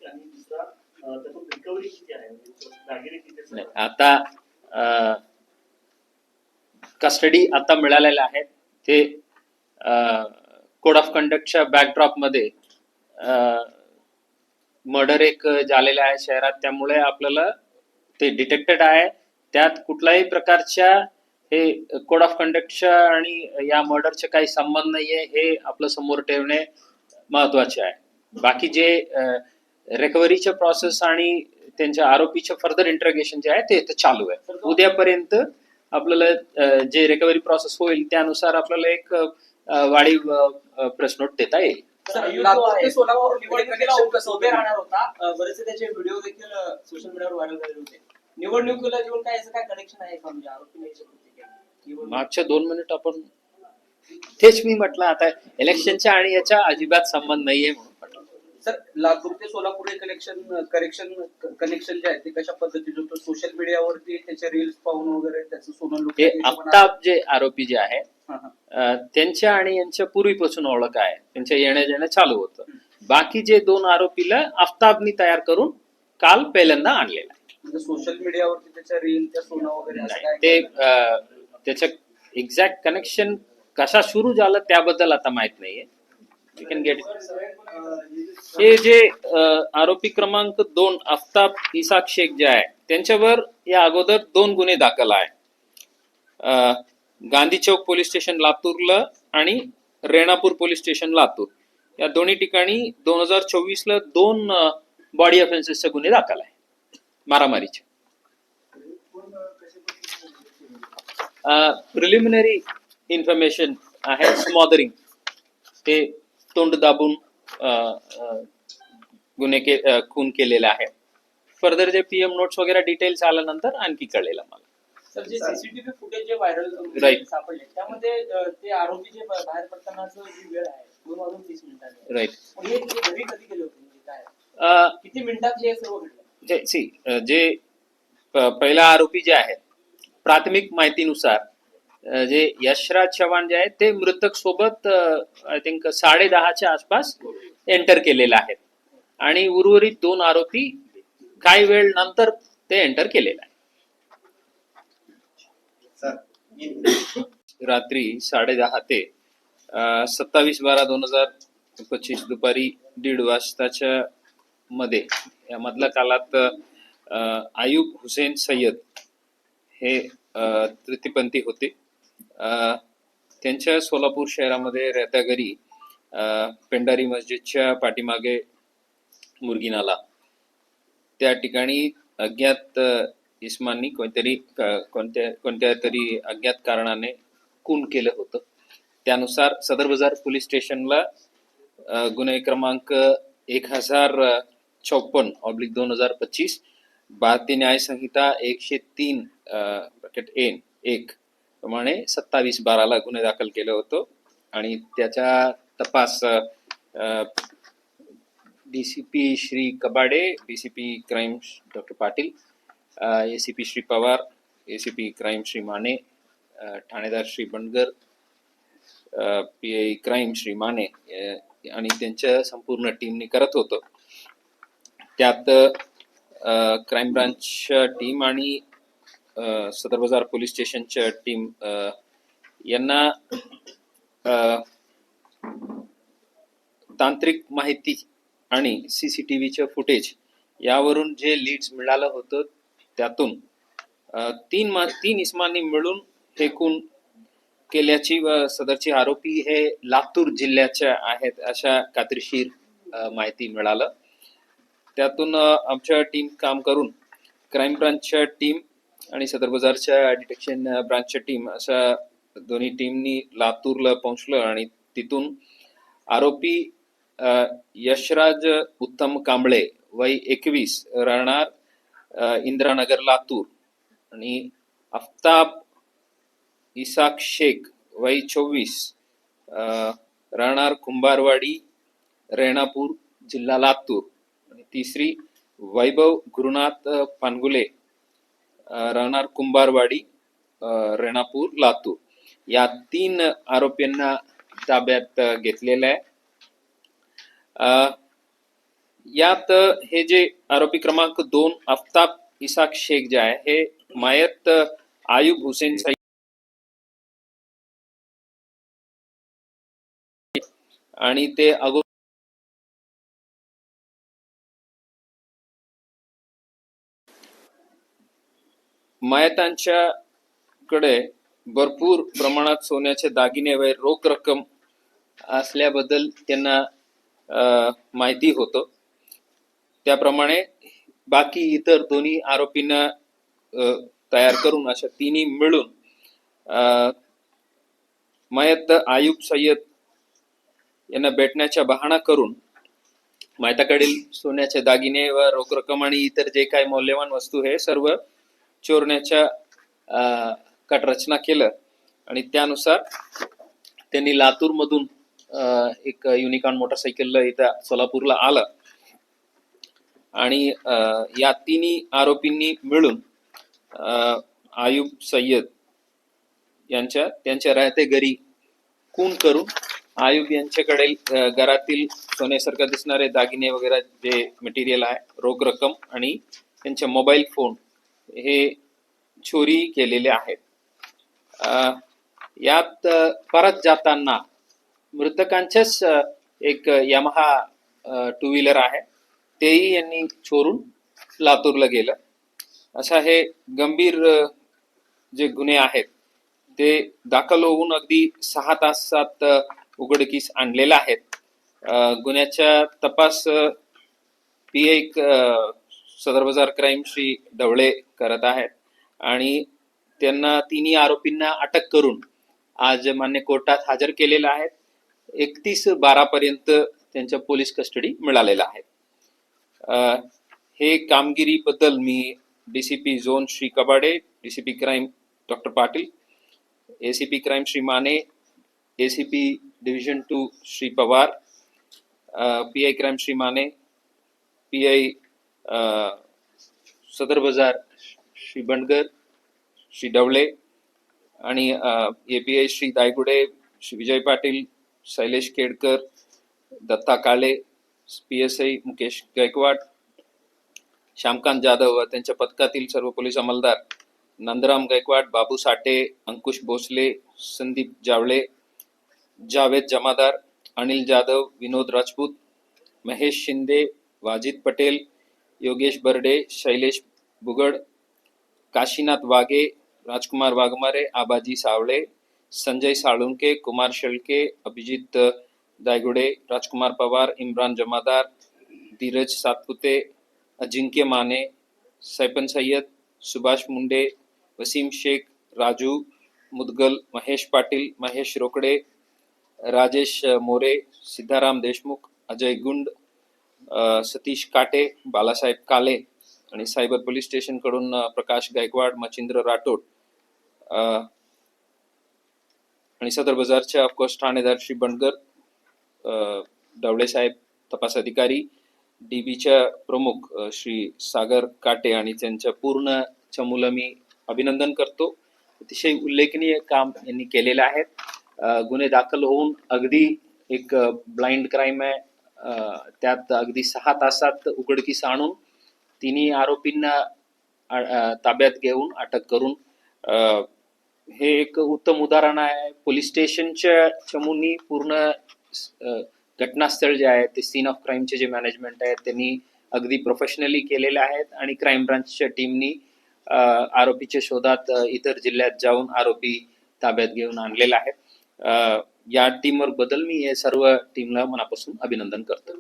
आणि दुसरा त्यातून रिकव्हरी किती आहे, दागिने किती आहेत? आता कस्टडी आता मिळालेल्या आहेत ते कोड ऑफ कंडक्टच्या बॅकड्रॉप मध्ये मर्डर एक झालेला आहे शहरात, त्यामुळे आपल्याला ते डिटेक्टेड आहे. त्यात कुठल्याही प्रकारच्या हे कोड ऑफ कंडक्टच्या आणि या मर्डरचे काही संबंध नाहीये हे आपलं समोर ठेवणे महत्वाचे आहे. बाकी जे रिकव्हरीचे प्रोसेस आणि त्यांच्या आरोपीचे फर्दर इंटरोगेशन जे आहे ते चालू आहे. उद्यापर्यंत आपल्याला जे रिकव्हरी प्रोसेस होईल त्यानुसार आपल्याला एक वाढीव प्रेस नोट देता येईल. सोलापूर निवडणुकीला उभे राहणार होता, बरेचसे त्याचे व्हिडिओ देखील सोशल मीडियावर व्हायरल झाले होते. निवडणुकीला जेवण काय याचं काय कनेक्शन आहे का, म्हणजे आरोपी मागच्या 2 मिनिट आपण तेच मी म्हटलं, आता इलेक्शनच्या आणि याच्या अजिबात संबंध नाहीये म्हणून म्हटलं. सर, लातूर ते सोलापूर कनेक्शन जे आहे ते कशा पद्धतीने होतं? सोशल मीडियावरती त्याचे रील्स पाहून वगैरे त्याचं सोनं हे आफ्ताब जे आरोपी जे आहे त्यांच्या आणि यांच्या पूर्वीपासून ओळख आहे, त्यांच्या येण्या जाणं चालू होतं. बाकी जे 2 आरोपीला आफ्ताबनी तयार करून काल पहिल्यांदा आणलेला आहे. म्हणजे सोशल मीडियावरती त्याच्या रील त्या सोनं वगैरे ते त्याचं एक्झॅक्ट कनेक्शन कशा सुरू झालं त्याबद्दल आता माहित नाहीये. यू कॅन गेट हे जे आरोपी क्रमांक 2 आफ्ताब इसाक शेख जे आहे त्यांच्यावर या अगोदर 2 गुन्हे दाखल आहे. गांधी चौक पोलीस स्टेशन लातूरला आणि रेणापूर पोलीस स्टेशन लातूर या दोन्ही ठिकाणी 2024 ला 2 बॉडी ऑफेन्सेसचे गुन्हे दाखल आहे मारामारीचे. प्रिलिमिनरी इन्फॉर्मेशन आहे स्मॉदरिंग, ते तोंड दाबून गुन्हे खून केलेला आहे. फर्दर जे पीएम नोट्स वगैरे डिटेल्स आल्यानंतर आणखी कळेल आम्हाला. सर, जे सीसीटीव्ही फुटेज जे व्हायरल सापडले त्यामध्ये ते आरोपी जे बाहेर पडतानाची जी वेळ आहे 2:30 राईट. हे घरी कधी गेले होते, म्हणजे काय किती मिनिटात हे सर्व घडलं? जे पहिला आरोपी जे आहे प्राथमिक माहितीनुसार जे यशराज चव्हाण जे आहे ते मृतक सोबत आय थिंक 10:30च्या आसपास एंटर केलेला आहे आणि उर्वरित 2 आरोपी काही वेळ नंतर ते एंटर केलेला आहे. रात्री 10:30 ते 27/12/2025 दुपारी 1:30 वाजताच्या मध्ये या मधल्या कालात आयुब हुसेन सय्यद हे तृतीयपंथी होते. त्यांच्या सोलापूर शहरामध्ये राहत्या घरी पेंडारी मस्जिदच्या पाठीमागे मुरगी नाला त्या ठिकाणी अज्ञात इसमांनी कोणत्या तरी अज्ञात कारणाने खून केलं होतं. त्यानुसार सदर बाजार पोलीस स्टेशनला गुन्हे क्रमांक 1054/2025 भारतीय न्याय संहिता 103(1) प्रमाणे 27/12 गुन्हे दाखल केलं होतं आणि त्याचा तपास DCP Shri Kabade, DCP crime doctor Patil, ACP Shri Pawar, ACP crime Shri Mane, ठाणेदार श्री बंडगर, पीआय क्राईम श्री माने आणि त्यांच्या संपूर्ण टीमने करत होतं. त्यात क्राईम ब्रांचच्या टीम आणि सदर बाजार पोलीस स्टेशनच्या टीम यांना तांत्रिक माहिती आणि सीसीटीव्हीचं फुटेज यावरून जे लीड्स मिळालं होतं त्यातून 3 इसमांनी मिळून हे खून केल्याची व सदरचे आरोपी हे लातूर जिल्ह्याच्या आहेत अशा खात्रीशीर माहिती मिळालं. त्यातून आमच्या टीम काम करून क्राईम ब्रांचच्या टीम आणि सदर बाजारच्या डिटेक्शन ब्रांचच्या टीम अशा दोन्ही टीमनी लातूरला पोहोचलं आणि तिथून आरोपी यशराज उत्तम कांबळे वय 21 राहणार इंदिरानगर लातूर आणि आफ्ताब इसाक शेख वय 24 राहणार कुंभारवाडी रेणापूर जिल्हा लातूर आणि तिसरी वैभव गुरुनाथ पानगुले राहणार कुंभारवाडी रेणापूर लातूर या 3 आरोपींना ताब्यात घेतलेलं आहे. यात हे जे आरोपी क्रमांक 2 आफ्ताब इसाक शेख जे आहे हे मयत आयुब हुसेन सईद आणि ते मयतांच्याकडे भरपूर प्रमाणात सोन्याचे दागिने व रोख रक्कम असल्याबद्दल त्यांना माहिती होतं. त्याप्रमाणे बाकी इतर दोन्ही आरोपींना तयार करून अशा तिन्ही मिळून मयत आयुब सय्यद यांना भेटण्याचा बहाणा करून मयताकडील सोन्याचे दागिने व रोख रक्कम आणि इतर जे काही मौल्यवान वस्तू हे सर्व चोरण्याच्या कटरचना केलं आणि त्यानुसार त्यांनी लातूरमधून एक युनिकॉर्न मोटरसायकल इथं सोलापूरला आलं आणि या तिन्ही आरोपींनी मिळून आयुब सय्यद त्यांच्या राहते घरी खून करून आयुब यांच्याकडे घरातील सोन्यासारखं दिसणारे दागिने वगैरे जे मटेरियल आहे, रोख रक्कम आणि त्यांचे मोबाईल फोन हे चोरी केलेले आहेत. यात परत जाताना मृतकांच्याच एक यामाहा 2 व्हीलर आहे, तेही यांनी चोरून लातूरला गेलं. अशा हे गंभीर जे गुन्हे आहेत ते दाखल होऊन अगदी 6 तासात उघडकीस आणलेला आहेत. गुन्ह्याचा तपास PI सदर बाजार क्राईम श्री ढवळे करत आहेत आणि त्यांना तिन्ही आरोपींना अटक करून आज मान्य कोर्टात हजर केलेला आहे. 31/12 पर्यंत त्यांच्या पोलीस कस्टडी मिळालेला आहे. हे कामगिरीबद्दल मी DCP zone Shri Kabade, DCP crime doctor Patil, ACP crime Shri Mane, ACP division 2 Shri Pawar, PI crime Shri Mane, PI सदर बाजार श्री बंडगर, श्री ढवळे आणि API श्री दायगुडे, श्री विजय पाटील, शैलेश केडकर, दत्ता काळे, PSI मुकेश गायकवाड, श्यामकांत जाधव व त्यांच्या पथकातील सर्व पोलीस अंमलदार नंदराम गायकवाड, बाबू साठे, अंकुश भोसले, संदीप जावळे, जावेद जमादार, अनिल जाधव, विनोद राजपूत, महेश शिंदे, वाजिद पटेल, योगेश बर्डे, शैलेश बुगड, काशीनाथ वाघे, राजकुमार वाघमारे, आबाजी सावळे, संजय साळुंके, कुमार शेळके, अभिजित दायगुडे, राजकुमार पवार, इम्रान जमादार, धीरज सातपुते, अजिंक्य माने, सैपन सय्यद, सुभाष मुंडे, वसीम शेख, राजू मुदगल, महेश पाटील, महेश रोकडे, राजेश मोरे, सिद्धाराम देशमुख, अजय गुंड, सतीश काटे, बालासाहेब काले आणि सायबर पोलीस स्टेशन कडून प्रकाश गायकवाड, मचिंद्र राठोड आणि सदर बाजारच्या ऑफकोर्स ठाणेदार श्री बंडगर, ढवळे साहेब तपास अधिकारी, DBच्या प्रमुख श्री सागर काटे आणि त्यांच्या पूर्ण चमूला मी अभिनंदन करतो. अतिशय उल्लेखनीय काम यांनी केलेलं आहे. गुन्हे दाखल होऊन अगदी एक ब्लाइंड क्राईम आहे, त्यात अगदी 6 तासात उघडकीस आणून तिन्ही आरोपींना ताब्यात घेऊन अटक करून हे एक उत्तम उदाहरण आहे. पोलीस स्टेशनच्या चमूंनी पूर्ण घटनास्थळ जे आहे ते सीन ऑफ क्राईमचे जे मॅनेजमेंट आहे त्यांनी अगदी प्रोफेशनली केलेले आहेत आणि क्राईम ब्रांचच्या टीमनी आरोपीच्या शोधात इतर जिल्ह्यात जाऊन आरोपी ताब्यात घेऊन आणलेला आहे. या टीमवर्क बद्दल मी हे सर्व टीमला मनापासून अभिनंदन करतो.